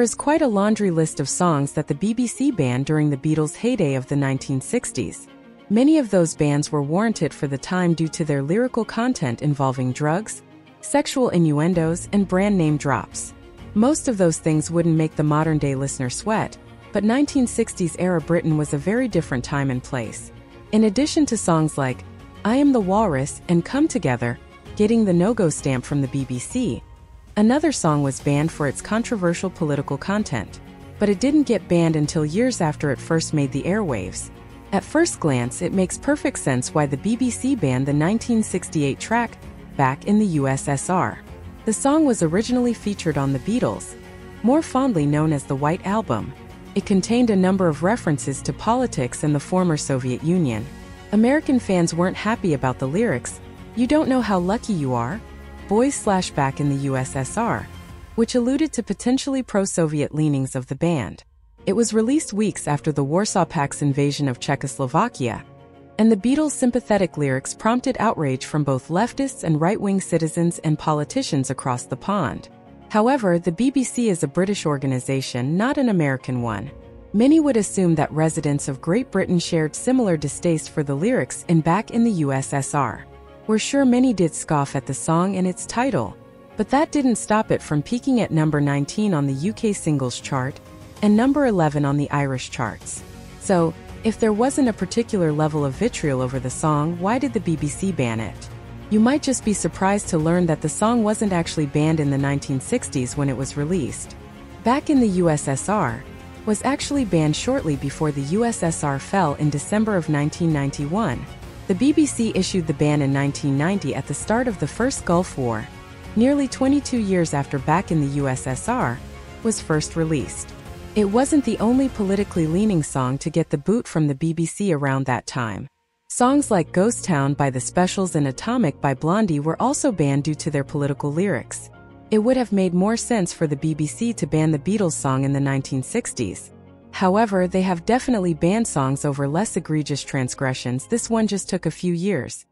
is quite a laundry list of songs that the BBC banned during the Beatles' heyday of the 1960s. Many of those bans were warranted for the time due to their lyrical content involving drugs, sexual innuendos, and brand name drops. Most of those things wouldn't make the modern-day listener sweat, but 1960s-era Britain was a very different time and place. In addition to songs like I Am the Walrus and Come Together, getting the no-go stamp from the BBC, another song was banned for its controversial political content. But it didn't get banned until years after it first made the airwaves. At first glance, it makes perfect sense why the BBC banned the 1968 track, Back in the USSR. The song was originally featured on the Beatles, more fondly known as the White Album. It contained a number of references to politics and the former Soviet Union. American fans weren't happy about the lyrics, "You don't know how lucky you are, boys/back in the USSR," which alluded to potentially pro-Soviet leanings of the band. It was released weeks after the Warsaw Pact's invasion of Czechoslovakia, and the Beatles' sympathetic lyrics prompted outrage from both leftists and right-wing citizens and politicians across the pond. However, the BBC is a British organization, not an American one. Many would assume that residents of Great Britain shared similar distaste for the lyrics in Back in the USSR. We're sure many did scoff at the song and its title, but that didn't stop it from peaking at number 19 on the UK singles chart and number 11 on the Irish charts. So, if there wasn't a particular level of vitriol over the song, why did the BBC ban it? You might just be surprised to learn that the song wasn't actually banned in the 1960s when it was released. Back in the USSR was actually banned shortly before the USSR fell in December of 1991. The BBC issued the ban in 1990 at the start of the first Gulf War, nearly 22 years after Back in the USSR was first released. It wasn't the only politically leaning song to get the boot from the BBC around that time. Songs like Ghost Town by the Specials and Atomic by Blondie were also banned due to their political lyrics. It would have made more sense for the BBC to ban the Beatles song in the 1960s. However, they have definitely banned songs over less egregious transgressions. This one just took a few years.